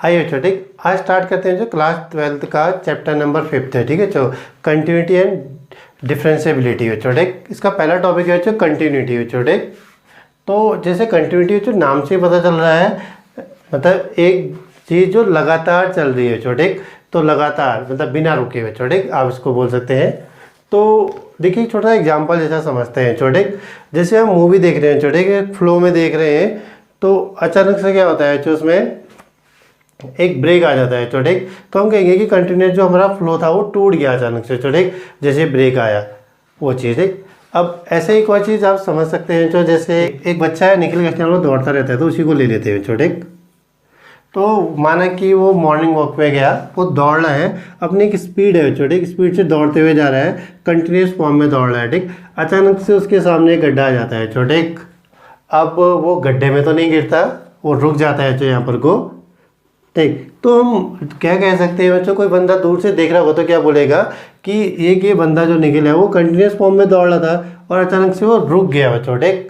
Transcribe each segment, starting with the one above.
आइए बच्चों, ठीक, आज स्टार्ट करते हैं जो क्लास 12th का चैप्टर नंबर 5 है। ठीक है, जो कंटिन्यूटी एंड डिफरेंशिएबिलिटी बच्चों, ठीक। इसका पहला टॉपिक है बच्चों कंटिन्यूटी बच्चों, ठीक। तो जैसे कंटिन्यूटी बच्चों नाम से ही पता चल रहा है, मतलब एक चीज़ जो लगातार चल रही है बच्चों, ठीक। तो लगातार मतलब बिना रुके बच्चों, ठीक, आप इसको बोल सकते हैं। तो देखिए छोटा एग्जाम्पल जैसा समझते हैं छोटे, जैसे हम मूवी देख रहे हैं छोटे, एक फ्लो में देख रहे हैं, तो अचानक से क्या होता है, जो उसमें एक ब्रेक आ जाता है छोटे, तो हम कहेंगे कि कंटिन्यूस जो हमारा फ्लो था वो टूट गया अचानक से छोटे, जैसे ब्रेक आया वो चीज़। ठीक, अब ऐसे एक और चीज़ आप समझ सकते हैं, जो जैसे एक बच्चा है निकल के वो दौड़ता रहता है, तो उसी को ले लेते हैं छोटे। तो माना कि वो मॉर्निंग वॉक पे गया, वो दौड़ रहा है, अपनी एक स्पीड है छोटे, एक स्पीड से दौड़ते हुए जा रहा है, कंटिन्यूस फॉर्म में दौड़ रहा है, ठीक। अचानक से उसके सामने एक गड्ढा आ जाता है छोटे। अब वो गड्ढे में तो नहीं गिरता, वो रुक जाता है जो यहाँ पर को, ठीक। तो हम क्या कह सकते हैं बच्चों, कोई बंदा दूर से देख रहा होगा तो क्या बोलेगा कि ये बंदा जो निकला है वो कंटिन्यूस फॉर्म में दौड़ रहा था और अचानक से वो रुक गया बच्चों, ठीक।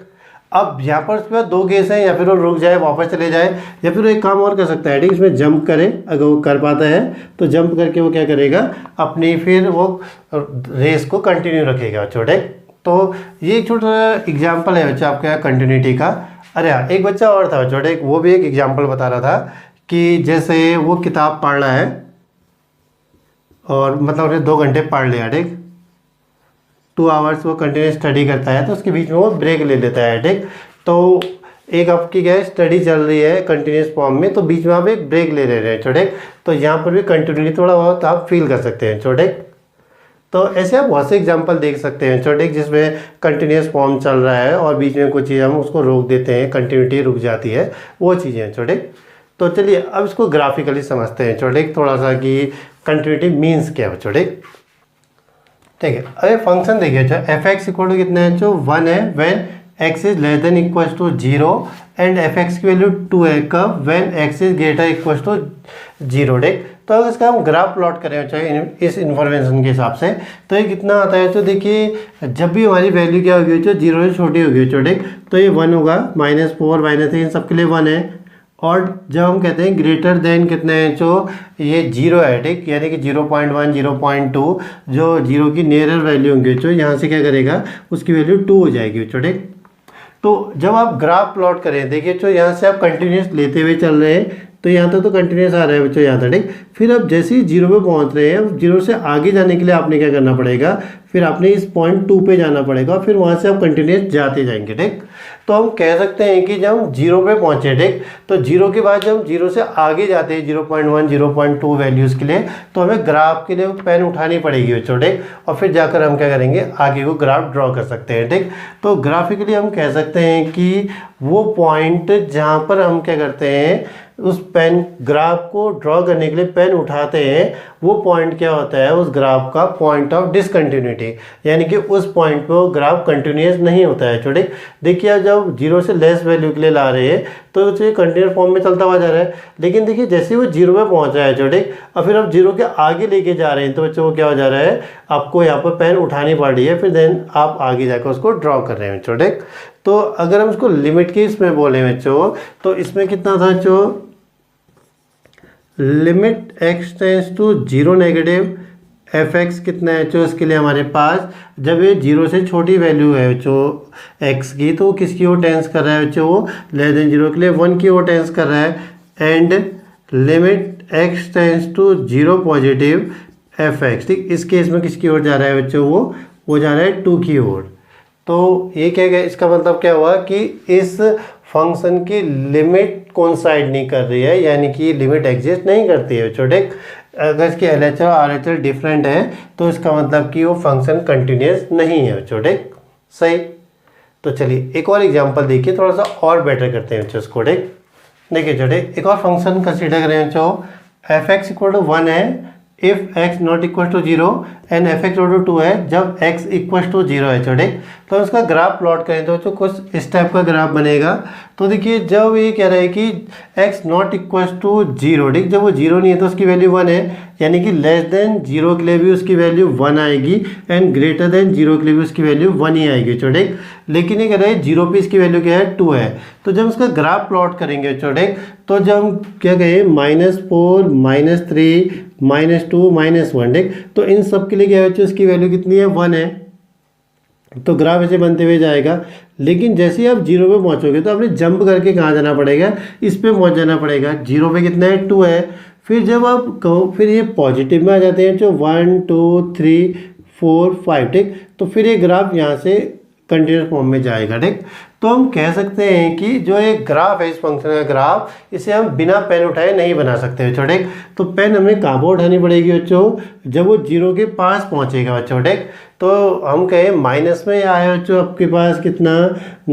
अब यहाँ पर उसके बाद दो केस हैं, या फिर वो रुक जाए वापस चले जाए, या फिर वो एक काम और कर सकता है, ठीक, इसमें जंप करे। अगर वो कर पाता है तो जंप करके वो क्या करेगा, अपनी फिर वो रेस को कंटिन्यू रखेगा बच्चों, ठीक। तो ये एक छोटा एग्जाम्पल है बच्चा आपका कंटिन्यूटी का। अरे हाँ, एक बच्चा और था बच्चों, ठीक, वो भी एक एग्जाम्पल बता रहा था कि जैसे वो किताब पढ़ रहा है और मतलब उसने 2 घंटे पढ़ लिया, ठीक, 2 आवर्स वो कंटिन्यूस स्टडी करता है, तो उसके बीच में वो ब्रेक ले लेता है, ठीक। तो एक आपकी क्या है, स्टडी चल रही है कंटिन्यूस फॉर्म में, तो बीच में आप एक ब्रेक ले रहे हैं छोटे, तो यहाँ पर भी कंटिन्यूटी थोड़ा बहुत आप फील कर सकते हैं छोटे। तो ऐसे आप बहुत से एग्जांपल देख सकते हैं छोटे, जिसमें कंटिन्यूस फॉर्म चल रहा है और बीच में कुछ चीज़ हम उसको रोक देते हैं, कंटिन्यूटी रुक जाती है, वो चीज़ें हैं छोटे। तो चलिए अब इसको ग्राफिकली समझते हैं छोटे, थोड़ा सा कि कंटिन्यूटी मीन्स क्या है छोटे, ठीक है। अरे फंक्शन देखिए, एफ एक्स इक्वल टू कितना है, जो 1 है when x is less than equal to 0 and f x की वैल्यू 2 है कब, when x is greater equal to 0, ठीक। तो अगर इसका हम ग्राफ प्लॉट करें चाहे इस इन्फॉर्मेशन के हिसाब से, तो ये कितना आता है, तो देखिए जब भी हमारी वैल्यू क्या होगी, जो 0 से छोटी होगी छोटे, तो ये 1 होगा, -4 -3 इन सबके लिए 1 है। और जब हम कहते हैं ग्रेटर देन कितने हैं, जो ये 0 है, ठीक, यानी कि 0.1 0.2 जो 0 की नियरर वैल्यू होंगी, जो यहाँ से क्या करेगा, उसकी वैल्यू 2 हो जाएगी बच्चों, ठीक। तो जब आप ग्राफ प्लॉट करें, देखिए जो यहाँ से आप कंटिन्यूस लेते हुए चल रहे हैं, तो यहाँ तक तो कंटिन्यूस आ रहा है बच्चों, यहाँ तक, ठीक। फिर अब जैसे ही 0 पे पहुँच रहे हैं, 0 से आगे जाने के लिए आपने क्या करना पड़ेगा, फिर आपने इस पॉइंट 2 पे जाना पड़ेगा, फिर वहाँ से आप कंटिन्यूस जाते जाएंगे, ठीक। तो हम कह सकते हैं कि जब हम 0 पे पहुँचे, ठीक, तो 0 के बाद जब 0 से आगे जाते हैं 0.1 0.2 वैल्यूज़ के लिए, तो हमें ग्राफ के लिए पेन उठानी पड़ेगी बच्चों, ठीक। और फिर जाकर हम क्या करेंगे, आगे को ग्राफ ड्रॉ कर सकते हैं, ठीक। तो ग्राफिकली हम कह सकते हैं कि वो पॉइंट जहाँ पर हम क्या करते हैं, उस पेन ग्राफ को ड्रॉ करने के लिए पेन उठाते हैं, वो पॉइंट क्या होता है, उस ग्राफ का पॉइंट ऑफ डिसकंटिन्यूटी, यानी कि उस पॉइंट पे वो ग्राफ कंटिन्यूस नहीं होता है छोटे। देखिए जब 0 से लेस वैल्यू के लिए ला रहे हैं, तो ये कंटिन्यूस फॉर्म में चलता हुआ जा रहा है, लेकिन देखिए जैसे वो 0 पे पहुंच रहा है छोटे, और फिर आप 0 के आगे लेके जा रहे हैं, तो बच्चों को क्या हो जा रहा है, आपको यहाँ पर पेन उठानी पड़ रही है, फिर देन आप आगे जाकर उसको ड्रॉ कर रहे हैं छोटे। तो अगर हम इसको लिमिट के इसमें बोले बच्चों, तो इसमें कितना था, जो limit x tends to 0 negative f x कितना है, जो इसके लिए हमारे पास जब ये 0 से छोटी वैल्यू है जो x की, तो किसकी ओर टेंस कर रहा है बच्चों, वो लेस देन 0 के लिए 1 की ओर टेंस कर रहा है। And limit x tends to 0 positive f x, ठीक, इस केस में किसकी ओर जा रहा है बच्चों, वो जा रहा है 2 की ओर। तो ये क्या है, इसका मतलब क्या हुआ कि इस फंक्शन की लिमिट कोइंसाइड नहीं कर रही है, यानी कि लिमिट एग्जिस्ट नहीं करती है छोटे। अगर इसकी LHS और RHS डिफरेंट है, तो इसका मतलब कि वो फंक्शन कंटिन्यूस नहीं है छोटे, सही। तो चलिए एक और एग्जांपल देखिए, थोड़ा सा और बेटर करते हैं इसको, ठीक। देखिए छोटे, एक और फंक्शन कंसीडर करें, जो एफ एक्स इक्वल टू 1 है if x not equal to 0 and f x equal to 2 है, जब x इक्वल टू 0 है छोटे, तो उसका ग्राफ प्लॉट करें तो जो कुछ इस टाइप का ग्राफ बनेगा। तो देखिए जब ये कह रहा है कि x नॉट इक्वल टू 0, ठीक, जब वो 0 नहीं है तो उसकी वैल्यू 1 है, यानी कि लेस देन 0 के लिए भी उसकी वैल्यू 1 आएगी एंड ग्रेटर देन 0 के लिए भी उसकी वैल्यू 1 ही आएगी छोटे। लेकिन ये कह रहा है 0 पे इसकी वैल्यू क्या है, 2 है। तो जब उसका ग्राफ प्लॉट करेंगे छोटे, तो जब हम क्या कहें -4 -3 -2 -1, ठीक, तो इन सब के लिए क्या है, उसकी वैल्यू कितनी है, 1 है। तो ग्राफ ऐसे बनते हुए जाएगा। लेकिन जैसे ही आप 0 पे पहुंचोगे तो आपने जंप करके कहाँ जाना पड़ेगा, इस पे पहुंच जाना पड़ेगा। 0 पे कितना है, 2 है। फिर जब आप कहो, फिर ये पॉजिटिव में आ जाते हैं, जो 1 2 3 4 5, ठीक, तो फिर ये ग्राफ यहाँ से कंटिन्यूस फॉर्म में जाएगा, ठीक। तो हम कह सकते हैं कि जो एक ग्राफ है, इस फंक्शन का ग्राफ, इसे हम बिना पेन उठाए नहीं बना सकते बच्चों, ठीक। तो पेन हमें कहाँ पर उठानी पड़ेगी बच्चों, जब वो 0 के पास पहुँचेगा बच्चों, ठीक। तो हम कहें माइनस में आया बच्चों, आपके पास कितना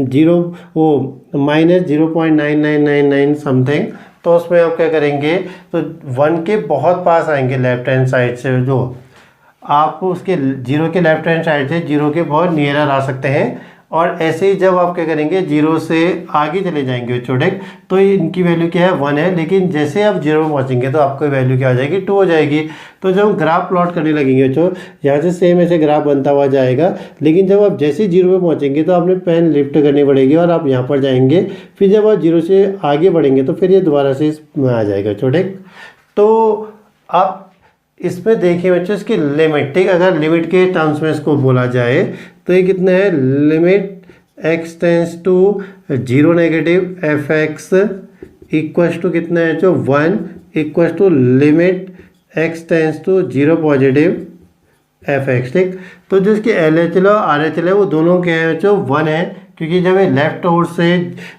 0, वो -0.9999 समथिंग, तो उसमें आप क्या करेंगे, तो 1 के बहुत पास आएंगे लेफ्ट हैंड साइड से, जो आप उसके 0 के लेफ्ट हैंड साइड से 0 के बहुत नियरर आ सकते हैं। और ऐसे ही जब आप क्या करेंगे, 0 से आगे चले जाएंगे छोटे, तो इनकी वैल्यू क्या है, 1 है। लेकिन जैसे आप 0 में पहुँचेंगे तो आपको वैल्यू क्या हो जाएगी, 2 हो जाएगी। तो जब हम ग्राफ प्लॉट करने लगेंगे तो यहाँ से सेम ऐसे ग्राफ बनता हुआ जाएगा। लेकिन जब आप जैसे ही 0 पे पहुँचेंगे तो आपने पेन लिफ्ट करनी पड़ेगी और आप यहाँ पर जाएंगे। फिर जब आप 0 से आगे बढ़ेंगे तो फिर ये दोबारा से इसमें आ जाएगा छोटे। तो आप इसमें देखिए बच्चों, इसकी लिमिट, ठीक, अगर लिमिट के टर्म्स में इसको बोला जाए तो ये कितना है, limit x tends to 0 negative f x equals to कितना है, जो 1 equals to limit x tends to 0 positive f x, ठीक। तो जो इसकी LHL और RHL है वो दोनों क्या है बच्चों, 1 है, क्योंकि जब ये लेफ्ट ओर से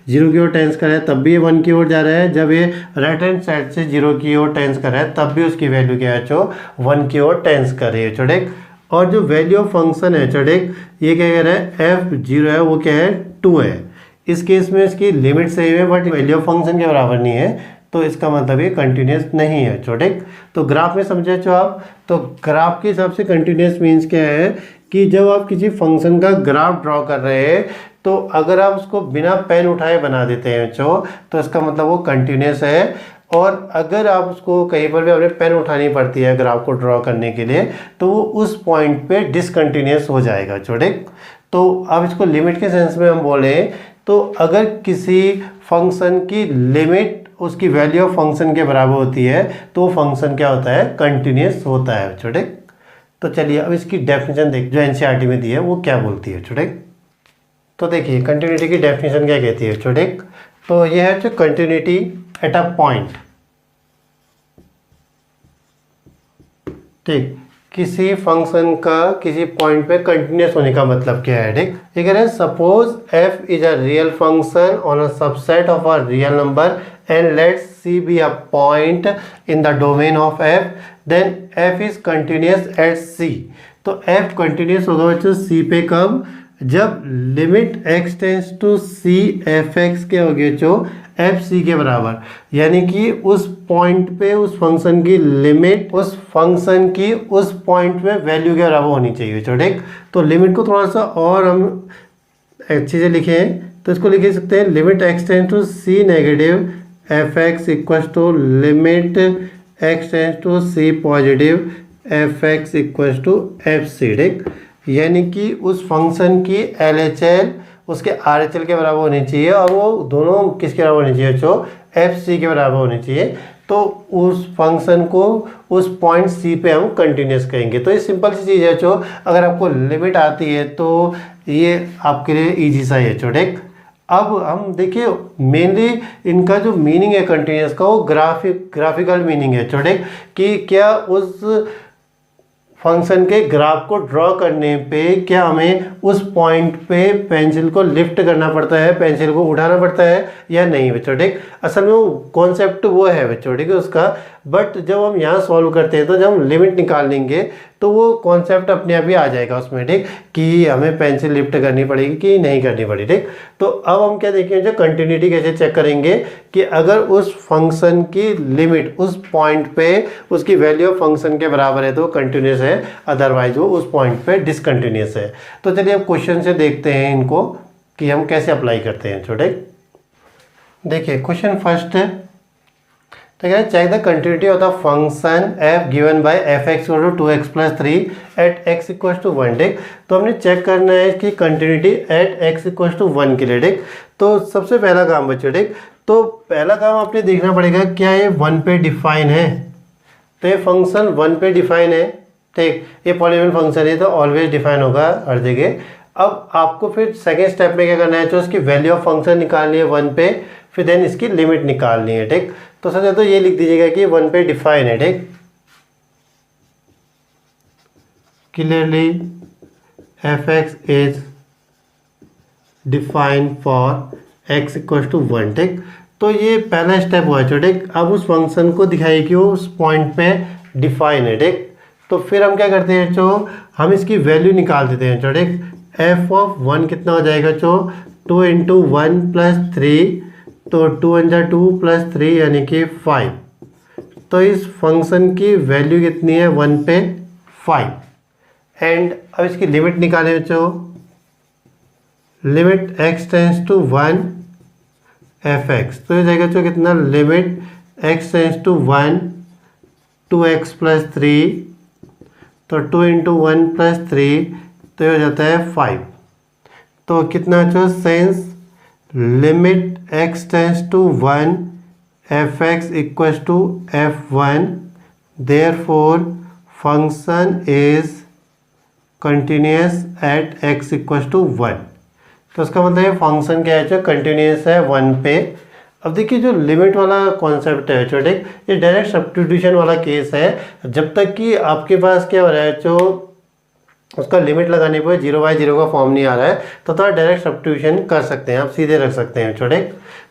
0 की ओर टेंस कर रहा है तब भी ये 1 की ओर जा रहा है, जब ये राइट हैंड साइड से 0 की ओर टेंस कर रहा है तब भी उसकी वैल्यू क्या है बच्चों, 1 की ओर टेंस कर रही है छोटे। और जो वैल्यू ऑफ फंक्शन है छोटे, ये क्या कह रहा है, f0 है, वो क्या है, 2 है। इस केस में इसकी लिमिट सही है बट वैल्यू ऑफ फंक्शन के बराबर नहीं है, तो इसका मतलब ये कंटिन्यूस नहीं है छोटे। तो ग्राफ में समझे जो आप, तो ग्राफ के हिसाब से कंटिन्यूस मीन्स क्या है कि जब आप किसी फंक्शन का ग्राफ ड्रॉ कर रहे हैं तो अगर आप उसको बिना पेन उठाए बना देते हैं बच्चों, तो इसका मतलब वो कंटिन्यूस है। और अगर आप उसको कहीं पर भी आपने पेन उठानी पड़ती है ग्राफ को ड्रॉ करने के लिए, तो वो उस पॉइंट पे डिसकंटिन्यूस हो जाएगा छोटे। तो अब इसको लिमिट के सेंस में हम बोलें तो अगर किसी फंक्शन की लिमिट उसकी वैल्यू ऑफ फंक्शन के बराबर होती है तो वो फंक्शन क्या होता है, कंटिन्यूस होता है छोटे। तो चलिए अब इसकी डेफिनेशन देख, जो NCERT में दी है वो क्या बोलती है छोटे। तो देखिए कंटिन्यूटी की डेफिनेशन क्या कहती है छोटे। तो ये है जो कंटिन्यूटी एट अ पॉइंट, ठीक, किसी फंक्शन का किसी पॉइंट पे कंटिन्यूस होने का मतलब क्या है, ठीक। ये कह रहे हैं suppose f is a real function on a subset of a real number and let's c be a point in the domain of f, then f is continuous at c। तो f कंटिन्यूस होगा बच्चों c पे कब, जब limit x tends to c f x के हो गए जो एफ सी के बराबर, यानी कि उस पॉइंट पे उस फंक्शन की लिमिट उस फंक्शन की उस पॉइंट पे वैल्यू के बराबर होनी चाहिए छोटे। तो लिमिट को थोड़ा सा और हम अच्छे से लिखें तो इसको लिख सकते हैं, limit x tends to c negative f x equal to limit x tends to c positive f x equal to f c, ठीक। यानी कि उस फंक्शन की LHL उसके RHL के बराबर होनी चाहिए और वो दोनों किसके बराबर होनी चाहिए, जो FC के बराबर होनी चाहिए। तो उस फंक्शन को उस पॉइंट C पे हम कंटिन्यूस कहेंगे। तो ये सिंपल सी चीज़ है जो अगर आपको लिमिट आती है तो ये आपके लिए ईजी सा है छोटे। अब हम देखिए मेनली इनका जो मीनिंग है कंटिन्यूस का वो ग्राफिकल मीनिंग है छोटे, कि क्या उस फंक्शन के ग्राफ को ड्रॉ करने पे क्या हमें उस पॉइंट पे पेंसिल को लिफ्ट करना पड़ता है, पेंसिल को उठाना पड़ता है या नहीं बच्चों, ठीक। असल में वो कॉन्सेप्ट वो है बच्चों, ठीक है, उसका। बट जब हम यहाँ सॉल्व करते हैं तो जब हम लिमिट निकाल लेंगे तो वो कॉन्सेप्ट अपने आप ही आ जाएगा उसमें, ठीक, कि हमें पेंसिल लिफ्ट करनी पड़ेगी कि नहीं करनी पड़ी, ठीक। तो अब हम क्या देखेंगे, जो कंटिन्यूटी कैसे चेक करेंगे कि अगर उस फंक्शन की लिमिट उस पॉइंट पे उसकी वैल्यू ऑफ फंक्शन के बराबर है तो वो कंटिन्यूस है, अदरवाइज वो उस पॉइंट पे डिसकंटिन्यूस है। तो चलिए अब क्वेश्चन से देखते हैं इनको कि हम कैसे अप्लाई करते हैं छोटे। देखिए क्वेश्चन फर्स्ट है, तो क्या है, check the continuity of the function f given by f x equal to 2x plus 3 at x equal to 1, ठीक। तो हमने चेक करना है कि continuity at x equal to 1 के लिए, ठीक। तो सबसे पहला काम बच्चों, ठीक, तो पहला काम आपने देखना पड़ेगा क्या ये 1 पे डिफाइन है। तो ये फंक्शन 1 पे डिफाइन है, ठीक, ये पॉलीनोमियल फंक्शन है तो ऑलवेज डिफाइन होगा हर जगह। अब आपको फिर सेकेंड स्टेप में क्या करना है, तो इसकी वैल्यू ऑफ फंक्शन निकालनी है 1 पे, फिर देन इसकी लिमिट निकालनी है, ठीक। तो सबसे तो ये लिख दीजिएगा कि 1 पे डिफाइन है, ठीक। Clearly f x is defined for x equal to 1, ठीक। तो ये पहला स्टेप हुआ है, ठीक। अब उस फंक्शन को दिखाइए कि वो उस पॉइंट पे डिफाइन है, ठीक। तो फिर हम क्या करते हैं, जो हम इसकी वैल्यू निकाल देते हैं, ठीक। एफ ऑफ 1 कितना हो जाएगा, जो 2 इंटू 1 प्लस 3, तो 2 × 2 प्लस 3 यानी कि 5। तो इस फंक्शन की वैल्यू कितनी है 1 पे 5। एंड अब इसकी लिमिट निकालें बच्चों, limit x tends to 1 f x, तो ये जाएगा जो कितना, limit x tends to 1 2x plus 3, तो 2 इंटू 1 प्लस 3, तो ये हो जाता है 5। तो कितना जो since limit x tends to 1 f x equal to f1, therefore function is continuous at x equal to 1। तो इसका मतलब है फंक्शन क्या है, जो कंटिन्यूस है 1 पे। अब देखिए जो लिमिट वाला कॉन्सेप्ट है छोटे, ये डायरेक्ट सब्स्टिट्यूशन वाला केस है। जब तक कि आपके पास क्या हो रहा है, जो उसका लिमिट लगाने पर 0/0 का फॉर्म नहीं आ रहा है, तो आप डायरेक्ट सब्स्टिट्यूशन कर सकते हैं, आप सीधे रख सकते हैं छोटे।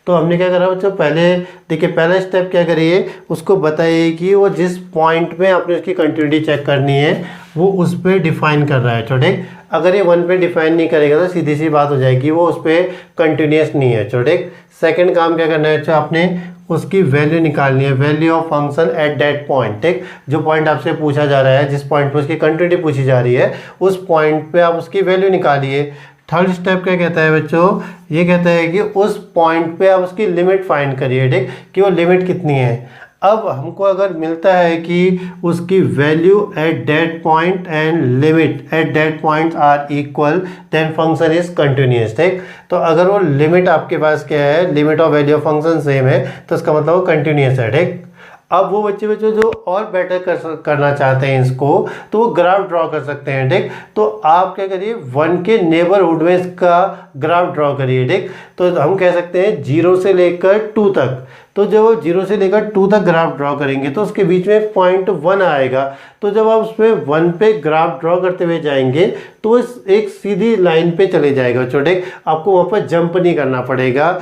तो हमने क्या करा बच्चों, पहले देखिए पहला स्टेप क्या करिए, उसको बताइए कि वो जिस पॉइंट में आपने उसकी कंटिन्यूटी चेक करनी है वो उस पर डिफाइन कर रहा है छोटे। अगर ये 1 पे डिफाइन नहीं करेगा तो सीधी सी बात हो जाएगी वो उस पर कंटिन्यूस नहीं है छोटे। सेकंड काम क्या करना है, आपने उसकी वैल्यू निकालनी है, value of function at that point, ठीक। जो पॉइंट आपसे पूछा जा रहा है, जिस पॉइंट पे उसकी कंटिन्यूटी पूछी जा रही है, उस पॉइंट पे आप उसकी वैल्यू निकालिए। थर्ड स्टेप क्या कहता है बच्चों, ये कहता है कि उस पॉइंट पे आप उसकी लिमिट फाइंड करिए, ठीक, कि वो लिमिट कितनी है। अब हमको अगर मिलता है कि उसकी value at that point and limit at that point are equal, then function is continuous, ठीक। तो अगर वो लिमिट आपके पास क्या है, limit of value of function same है, तो इसका मतलब वो कंटिन्यूस है, ठीक। अब वो बच्चे जो और बेटर करना चाहते हैं इसको, तो वो ग्राफ ड्रॉ कर सकते हैं, ठीक। तो आप क्या करिए, 1 के नेबरहुड में इसका ग्राफ ड्रॉ करिए, ठीक। तो हम कह सकते हैं 0 से लेकर 2 तक। तो जब वो 0 से लेकर 2 तक ग्राफ ड्रॉ करेंगे तो उसके बीच में पॉइंट 1 आएगा। तो जब आप उसमें 1 पे ग्राफ ड्रॉ करते हुए जाएंगे तो वो एक सीधी लाइन पे चले जाएगा छोटे, आपको वहाँ पर जंप नहीं करना पड़ेगा।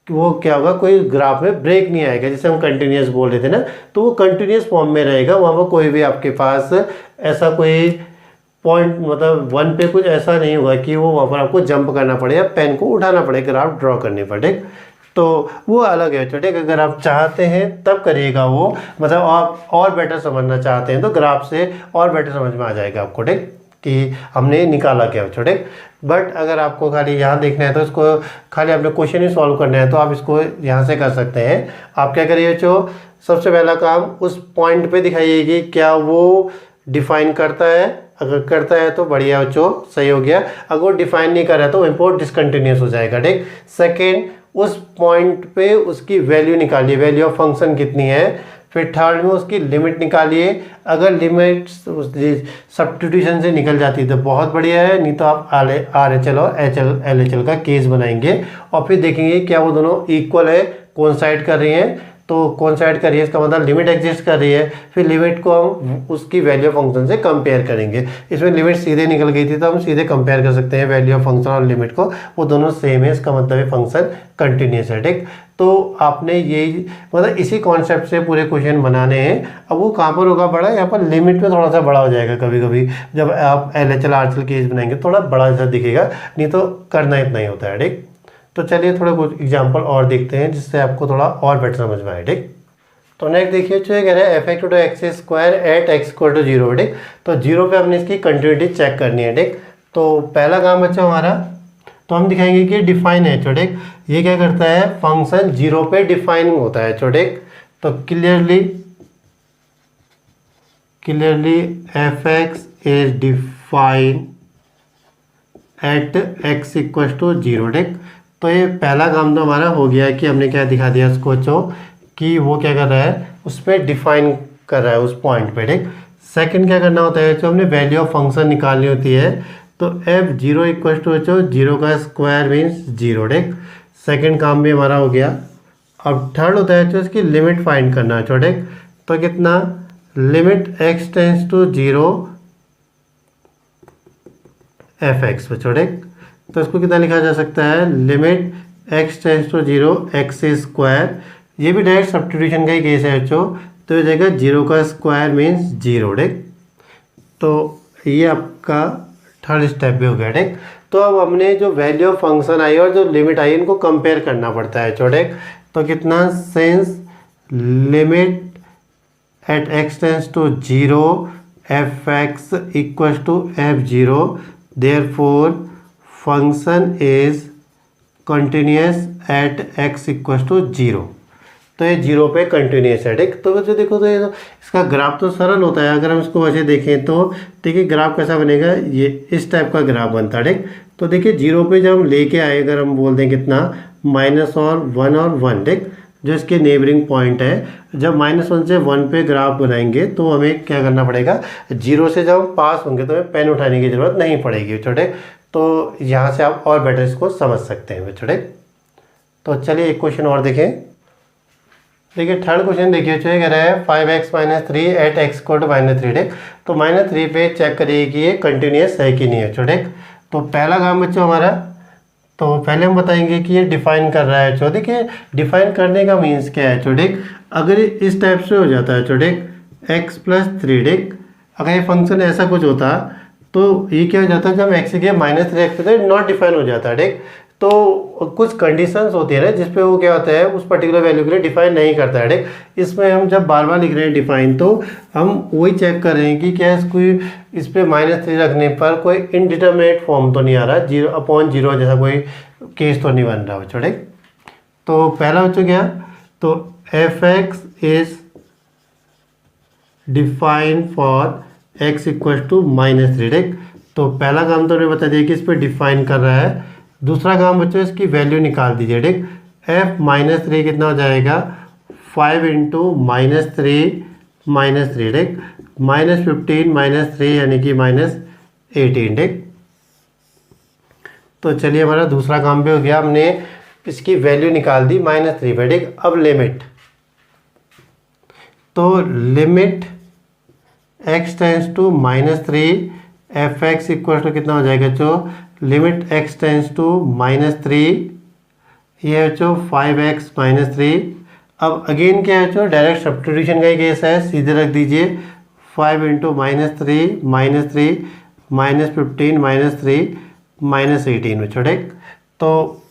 वो क्या होगा, कोई ग्राफ में ब्रेक नहीं आएगा, जैसे हम कंटिन्यूस बोल रहे थे ना, तो वो कंटिन्यूस फॉर्म में रहेगा। वहाँ पर कोई भी आपके पास ऐसा कोई पॉइंट मतलब 1 पे कुछ ऐसा नहीं होगा कि वो वहाँ पर आपको जंप करना पड़े या पेन को उठाना पड़े ग्राफ ड्रॉ करने पर, ठीक। तो वो अलग है छोटे, अगर आप चाहते हैं तब करिएगा वो, मतलब आप और बेटर समझना चाहते हैं तो ग्राफ से और बेटर समझ में आ जाएगा आपको, ठीक, कि हमने निकाला क्या छोटे। बट अगर आपको खाली यहाँ देखना है तो इसको खाली आपने क्वेश्चन ही सॉल्व करना है तो आप इसको यहाँ से कर सकते हैं। आप क्या करिए, जो सबसे पहला काम उस पॉइंट पे दिखाइए कि क्या वो डिफाइन करता है। अगर करता है तो बढ़िया बच्चों, सही हो गया। अगर वो डिफाइन नहीं कर रहा है तो इम्पोर्ट डिसकंटिन्यूस हो जाएगा, ठीक। सेकेंड, उस पॉइंट पे उसकी वैल्यू निकालिए, वैल्यू ऑफ फंक्शन कितनी है। फिर थर्ड में उसकी लिमिट निकालिए। अगर लिमिट सब्स्टिट्यूशन से निकल जाती है तो बहुत बढ़िया है, नहीं तो आप RHL और LHL का केस बनाएंगे और फिर देखेंगे क्या वो दोनों इक्वल है, कोइंसाइड कर रही हैं, तो कौन सा ऐड कर रही है, इसका मतलब लिमिट एग्जिस्ट कर रही है। फिर लिमिट को हम उसकी वैल्यू ऑफ फंक्शन से कंपेयर करेंगे। इसमें लिमिट सीधे निकल गई थी तो हम सीधे कंपेयर कर सकते हैं वैल्यू ऑफ फंक्शन और लिमिट को, वो दोनों सेम है, इसका मतलब है फंक्शन कंटिन्यूस है। ठीक, तो आपने यही मतलब इसी कॉन्सेप्ट से पूरे क्वेश्चन बनाने हैं। अब वो कहाँ पर होगा बड़ा, यहाँ पर लिमिट में थोड़ा सा बड़ा हो जाएगा कभी कभी, जब आप LHL RHL केस बनाएंगे थोड़ा बड़ा सा दिखेगा, नहीं तो करना इतना ही होता है। ठीक, तो चलिए थोड़ा कुछ एग्जाम्पल और देखते हैं जिससे आपको थोड़ा और बेटर समझ में आए। ठीक, तो नेक्स्ट देखिए जो कह रहे हैं f x to x square at x equal to 0। ठीक, तो 0 पे हमने इसकी कंटिन्यूटी चेक करनी है। ठीक, तो पहला काम बच्चा हमारा, तो हम दिखाएंगे कि डिफाइन है। ठीक, ये क्या करता है, फंक्शन 0 पे डिफाइन होता है। ठीक, तो clearly f x is define at x equal to 0। ठीक, तो ये पहला काम तो हमारा हो गया कि हमने क्या दिखा दिया उसको जो कि वो क्या कर रहा है, उस पर डिफाइन कर रहा है उस पॉइंट पे। ठीक, सेकंड क्या करना होता है, जो हमने वैल्यू ऑफ फंक्शन निकालनी होती है, तो f0 इक्वल टू जो 0 का स्क्वायर मीन्स 0। ठीक, सेकंड काम भी हमारा हो गया। अब थर्ड होता है जो इसकी लिमिट फाइंड करना है। ठीक, तो कितना, limit x tends to 0 f x. ठीक, तो इसको कितना लिखा जा सकता है, limit x tends to 0 x square, ये भी डायरेक्ट सब्स्टिट्यूशन का ही केस है बच्चों, तो ये जाएगा 0 का स्क्वायर मीन्स 0। ठीक, तो ये आपका थर्ड स्टेप भी हो गया। ठीक, तो अब हमने जो वैल्यू ऑफ फंक्शन आई और जो लिमिट आई इनको कंपेयर करना पड़ता है। ठीक, तो कितना, since limit at x tends to 0 f x equal to f0 therefore function is continuous at x equal to 0। तो ये 0 पे कंटिन्यूस है। ठीक, तो जो देखो तो ये तो इसका ग्राफ तो सरल होता है, अगर हम इसको वैसे देखें तो देखिए ग्राफ कैसा बनेगा, ये इस टाइप का ग्राफ बनता है। ठीक, तो देखिए 0 पे जब हम लेके आए, अगर हम बोल दें कितना, -1 और 1। ठीक, जो इसके नेबरिंग पॉइंट है, जब -1 से 1 पे ग्राफ बनाएंगे तो हमें क्या करना पड़ेगा, 0 से जब हम पास होंगे तो हमें पेन उठाने की ज़रूरत नहीं पड़ेगी। छोटे, तो यहाँ से आप और बेटर इसको समझ सकते हैं छोटे। तो चलिए एक क्वेश्चन और देखें। देखिए थर्ड क्वेश्चन देखिए, जो कह रहा है 5x - 3 at x equal to -3। ठीक, तो -3 पे चेक करिए कि ये कंटिन्यूस है कि नहीं है। ठीक, तो पहला काम बच्चों हमारा, तो पहले हम बताएंगे कि ये डिफाइन कर रहा है। देखिए डिफाइन करने का मीन्स क्या है। ठीक, अगर इस टाइप से हो जाता है ठीक, x + 3। ठीक, अगर ये फंक्शन ऐसा कुछ होता तो ये क्या हो जाता है, जब x के -3x पे नॉट डिफाइन हो जाता है। ठीक, तो कुछ कंडीशंस होती है ना जिसपे वो क्या होता है, उस पर्टिकुलर वैल्यू के लिए डिफाइन नहीं करता है। ठीक, इसमें हम जब बार बार लिख रहे हैं डिफाइन, तो हम वही चेक कर रहे हैं कि क्या इस पे -3 रखने पर कोई इनडिटरमिनेट फॉर्म तो नहीं आ रहा, 0/0 जैसा कोई केस तो नहीं बन रहा बच्चों। ठीक, तो पहला बच्चों क्या, तो f x is define for x equal to -3। ठीक, तो पहला काम तो उन्हें बता दिया कि इस पर डिफाइन कर रहा है। दूसरा काम बच्चों इसकी वैल्यू निकाल दीजिए। ठीक, f -3 कितना हो जाएगा, 5 × -3 ठीक, -15 -3 यानी कि -18। ठीक, तो चलिए हमारा दूसरा काम भी हो गया, हमने इसकी वैल्यू निकाल दी -3 पे। ठीक, अब लिमिट, तो limit x tends to -3 f x equal to कितना हो जाएगा जो, लिमिट x टेंस टू -3, ये है जो 5x - 3। अब अगेन क्या है जो, डायरेक्ट सब्स्टिट्यूशन का ही केस है, सीधे रख दीजिए 5 × -3 -3 -15 -3 -18 बच्चों। ठीक, तो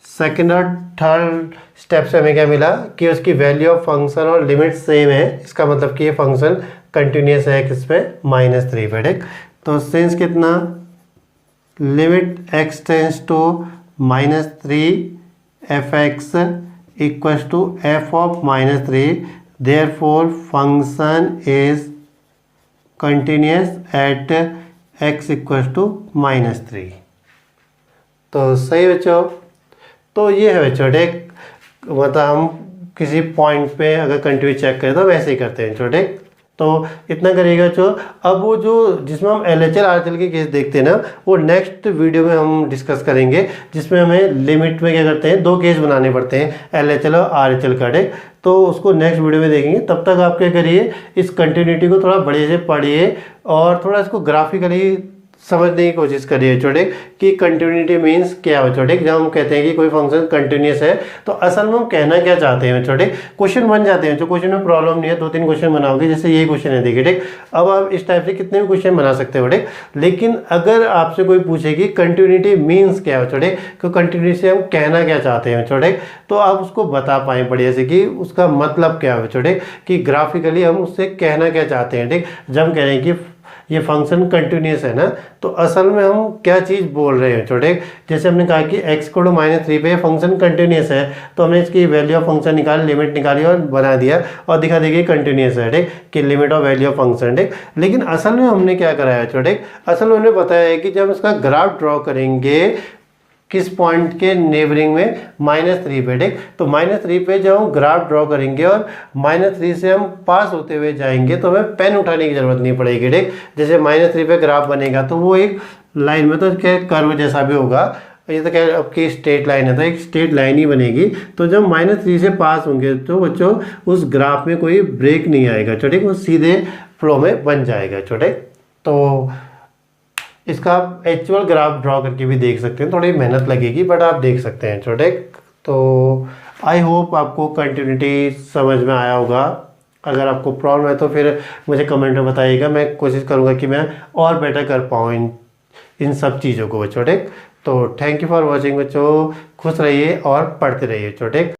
सेकेंड और थर्ड स्टेप से हमें क्या मिला कि उसकी वैल्यू ऑफ फंक्शन और लिमिट सेम है, इसका मतलब कि ये फंक्शन कंटिन्यूस है किस पे, -3 पे। ठीक, तो सिंस कितना, limit x tends to -3 f x equal to f of -3 therefore function is continuous at x equal to -3। तो सही बच्चों, तो ये है बच्चों। ठीक, मतलब हम किसी पॉइंट पे अगर कंटिन्यूस चेक करें तो वैसे ही करते हैं। ठीक, तो इतना करिएगा बच्चों। अब वो जो जिसमें हम LHL RHL के केस देखते हैं ना, वो नेक्स्ट वीडियो में हम डिस्कस करेंगे, जिसमें हमें लिमिट में क्या करते हैं, 2 केस बनाने पड़ते हैं LHL और RHL का, ठीक। तो उसको नेक्स्ट वीडियो में देखेंगे। तब तक आप क्या करिए, इस कंटिन्यूटी को थोड़ा बढ़िया से पढ़िए और थोड़ा इसको ग्राफिकली समझने की कोशिश करिए छोटे, कि कंटिन्यूटी मीन्स क्या है छोटे। जब हम कहते हैं कि कोई फंक्शन कंटिन्यूस है तो असल में हम कहना क्या चाहते हैं छोटे। क्वेश्चन बन जाते हैं, जो क्वेश्चन में प्रॉब्लम नहीं है, 2-3 क्वेश्चन बनाओगे, जैसे यही क्वेश्चन है देखिए, ठीक। अब आप इस टाइप से कितने भी क्वेश्चन बना सकते हो, ठीक। लेकिन अगर आपसे कोई पूछे कि कंटिन्यूटी मीन्स क्या है छोटे, तो कंटिन्यूटी से हम कहना क्या चाहते हैं छोटे, तो आप उसको बता पाएँ बढ़िया से कि उसका मतलब क्या है छोटे, कि ग्राफिकली हम उससे कहना क्या चाहते हैं, ठीक। जब हम कह रहे हैं कि ये फंक्शन कंटिन्यूस है ना, तो असल में हम क्या चीज़ बोल रहे हैं छोटे। जैसे हमने कहा कि x को -3 पे फंक्शन कंटिन्यूस है, तो हमने इसकी वैल्यू ऑफ फंक्शन निकाली, लिमिट निकाली और बना दिया और दिखा देगी कंटिन्यूस है, ठीक, कि limit of value of function, ठीक। लेकिन असल में हमने क्या कराया छोटे, असल में हमने बताया है कि जब इसका ग्राफ ड्रॉ करेंगे किस पॉइंट के नेबरिंग में, -3 पे, ठीक। तो -3 पे जब हम ग्राफ ड्रॉ करेंगे और -3 से हम पास होते हुए जाएंगे तो हमें पेन उठाने की जरूरत नहीं पड़ेगी, ठीक। जैसे -3 पे ग्राफ बनेगा तो वो एक लाइन में तो क्या कर्व जैसा भी होगा, ये तो क्या आपकी स्ट्रेट लाइन है, तो एक स्ट्रेट लाइन ही बनेगी। तो जब -3 से पास होंगे तो बच्चों उस ग्राफ में कोई ब्रेक नहीं आएगा छोटे, वो सीधे फ्लो में बन जाएगा छोटे। तो इसका आप एक्चुअल ग्राफ ड्रॉ करके भी देख सकते हैं, थोड़ी मेहनत लगेगी बट आप देख सकते हैं छोटे। तो आई होप आपको कंटिन्यूटी समझ में आया होगा। अगर आपको प्रॉब्लम है तो फिर मुझे कमेंट में बताइएगा, मैं कोशिश करूँगा कि मैं और बेटर कर पाऊँ इन सब चीज़ों को बच्चों, ठीक। तो थैंक यू फॉर वॉचिंग बच्चों, खुश रहिए और पढ़ते रहिए छोटे।